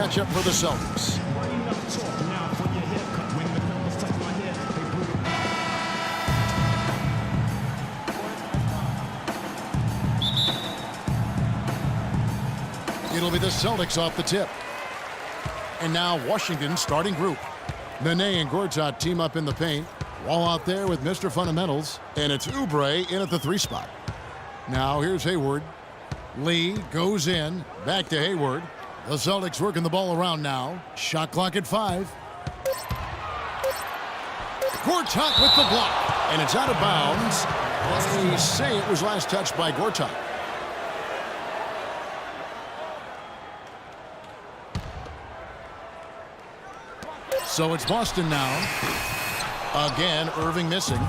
matchup for the Celtics. It'll be the Celtics off the tip. And now Washington's starting group. Nene and Gortat team up in the paint. Wall out there with Mr. Fundamentals. And it's Oubre in at the 3 spot. Now here's Hayward. Lee goes in. Back to Hayward. The Celtics working the ball around now. Shot clock at 5. Gortat with the block. And it's out of bounds. They say it was last touched by Gortat. So it's Boston now. Again, Irving missing.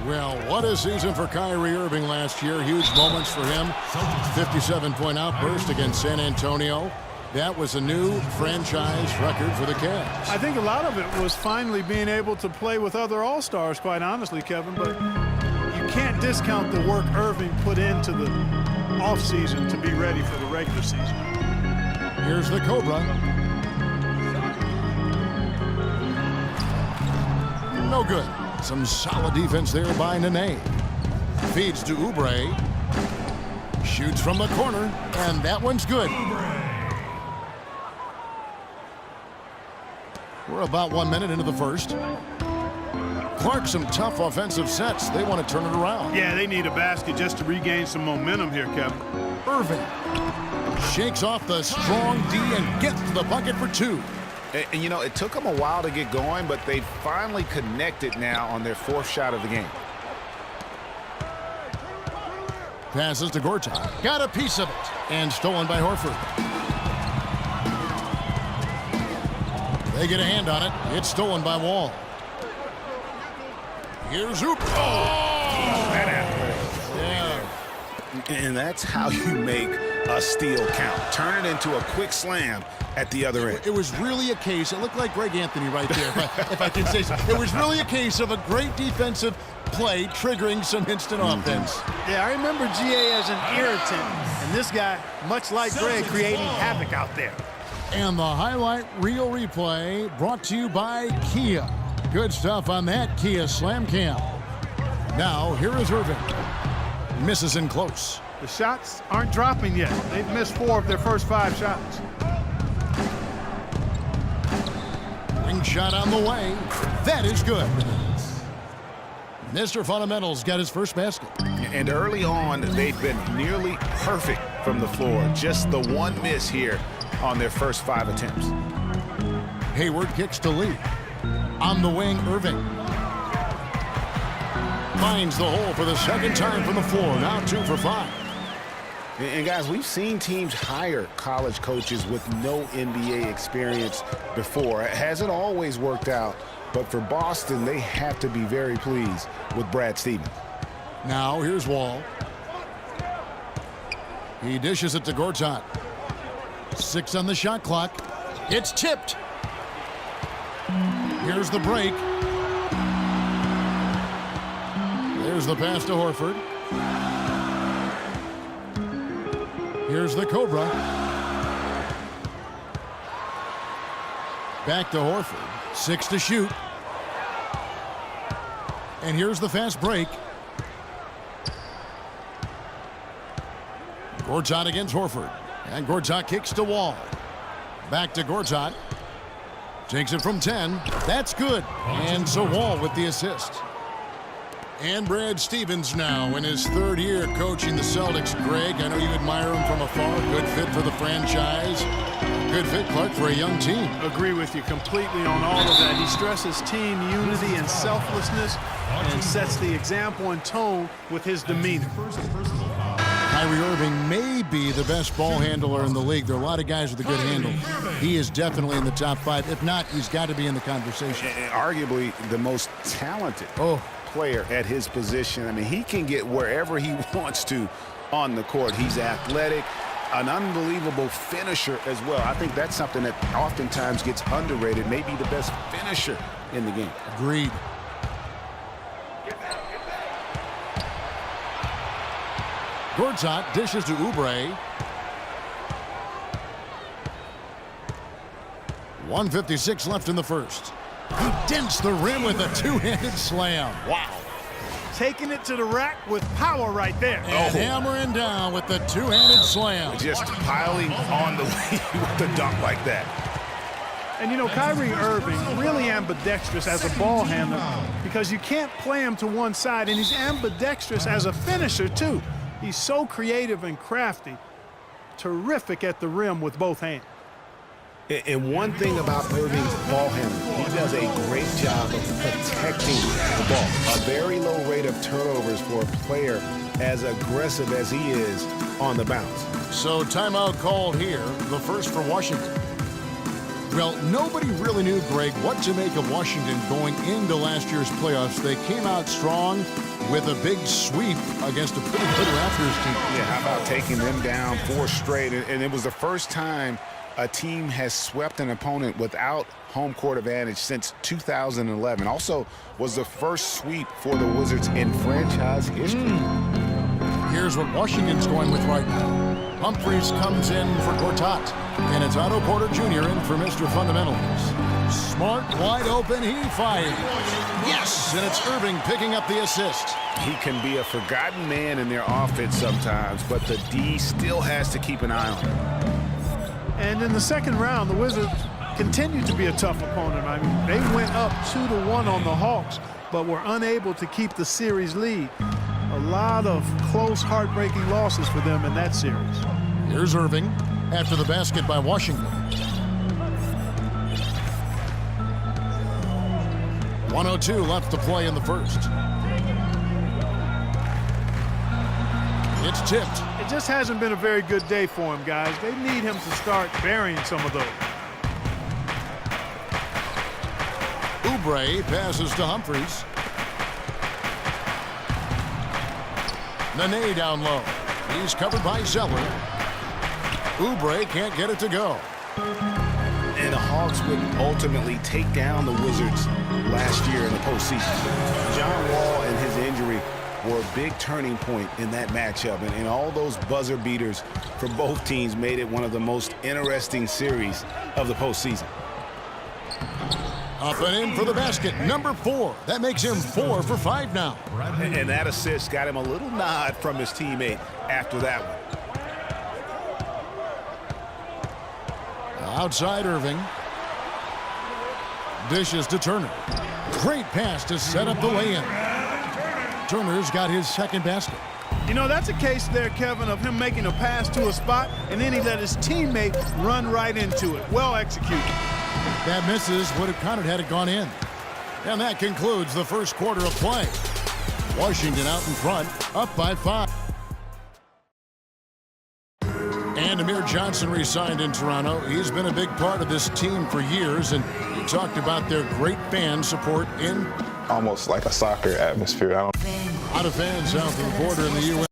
Well, what a season for Kyrie Irving last year. Huge moments for him. 57-point outburst against San Antonio. That was a new franchise record for the Cavs. I think a lot of it was finally being able to play with other All-Stars, quite honestly, Kevin. But you can't discount the work Irving put into the offseason to be ready for the regular season. Here's the Cobra. No good. Some solid defense there by Nene. Feeds to Oubre. Shoots from the corner, and that one's good. We're about 1 minute into the first. Clark, some tough offensive sets. They want to turn it around. Yeah, they need a basket just to regain some momentum here, Kevin. Irving shakes off the strong D and gets to the bucket for 2. And, you know, it took them a while to get going, but they finally connected now on their 4th shot of the game. Passes to Gortat. Got a piece of it. And stolen by Horford. They get a hand on it. It's stolen by Wall. Here's Oubre. Oh! Yeah. And that's how you make a steal count. Turn it into a quick slam at the other end. It was really a case. It looked like Greg Anthony right there, if I can say so. It was really a case of a great defensive play triggering some instant offense. Yeah, I remember GA as an irritant, and this guy, much like Greg, creating havoc out there. And the highlight reel replay brought to you by Kia. Good stuff on that Kia Slam Cam. Now, here is Irving. Misses in close. The shots aren't dropping yet. They've missed 4 of their first 5 shots. Ring shot on the way. That is good. Mr. Fundamentals got his first basket. And early on, they've been nearly perfect from the floor. Just the one miss here on their first 5 attempts. Hayward kicks to Lee. On the wing, Irving. Finds the hole for the second time from the floor. Now 2 for 5. And guys, we've seen teams hire college coaches with no NBA experience before. It hasn't always worked out, but for Boston, they have to be very pleased with Brad Stevens. Now here's Wall. He dishes it to Gortat. 6 on the shot clock. It's tipped. Here's the break. There's the pass to Horford. Here's the Cobra. Back to Horford. 6 to shoot. And here's the fast break. Gortat against Horford. And Gortat kicks to Wall. Back to Gortat. Takes it from 10. That's good. And so Wall with the assist. And Brad Stevens now in his 3rd year coaching the Celtics. Greg, I know you admire him from afar. Good fit for the franchise. Good fit, Clark, for a young team. Agree with you completely on all of that. He stresses team unity and selflessness and sets the example and tone with his demeanor. Kyrie Irving may be the best ball handler in the league. There are a lot of guys with a good handle. He is definitely in the top 5. If not, he's got to be in the conversation. And arguably the most talented player at his position. I mean, he can get wherever he wants to on the court. He's athletic, an unbelievable finisher as well. I think that's something that oftentimes gets underrated. Maybe the best finisher in the game. Agreed. Gortat dishes to Oubre. 1:56 left in the first. He dents the rim with a two-handed slam. Wow. Taking it to the rack with power right there. And hammering down with the two-handed slam. Just piling on the lead with a dunk like that. And, you know, Kyrie Irving really ambidextrous as a ball handler because you can't play him to one side, and he's ambidextrous as a finisher, too. He's so creative and crafty, terrific at the rim with both hands. And one thing about Irving's ball handling, he does a great job of protecting the ball. A very low rate of turnovers for a player as aggressive as he is on the bounce. So timeout called here, the first for Washington. Well, nobody really knew, Greg, what to make of Washington going into last year's playoffs. They came out strong with a big sweep against a pretty good Raptors team. Yeah, how about taking them down 4 straight? And it was the first time a team has swept an opponent without home court advantage since 2011. Also was the first sweep for the Wizards in franchise history. Here's what Washington's going with right now. Humphries comes in for Gortat, and it's Otto Porter Jr. in for Mr. Fundamentals. Smart, wide open, he fires. Yes, and it's Irving picking up the assist. He can be a forgotten man in their offense sometimes, but the D still has to keep an eye on him. And in the second round, the Wizards continue to be a tough opponent. I mean, they went up 2-1 on the Hawks, but were unable to keep the series lead. A lot of close, heartbreaking losses for them in that series. Here's Irving after the basket by Washington. 1:02 left to play in the first. It's tipped. It just hasn't been a very good day for him, guys. They need him to start burying some of those. Oubre passes to Humphries. Nene down low. He's covered by Zeller. Oubre can't get it to go. And the Hawks would ultimately take down the Wizards last year in the postseason. John Wall and his injury were a big turning point in that matchup. And all those buzzer beaters for both teams made it one of the most interesting series of the postseason. Up and in for the basket, number 4. That makes him 4 for 5 now. And that assist got him a little nod from his teammate after that one. Outside Irving. Dishes to Turner. Great pass to set up the lay-in. Turner's got his second basket. You know, that's a case there, Kevin, of him making a pass to a spot, and then he let his teammate run right into it. Well executed. That misses, would have counted had it gone in. And that concludes the first quarter of play. Washington out in front, up by 5. And Amir Johnson re-signed in Toronto. He's been a big part of this team for years, and he talked about their great fan support in almost like a soccer atmosphere. A lot of fans south of the border in the U.S.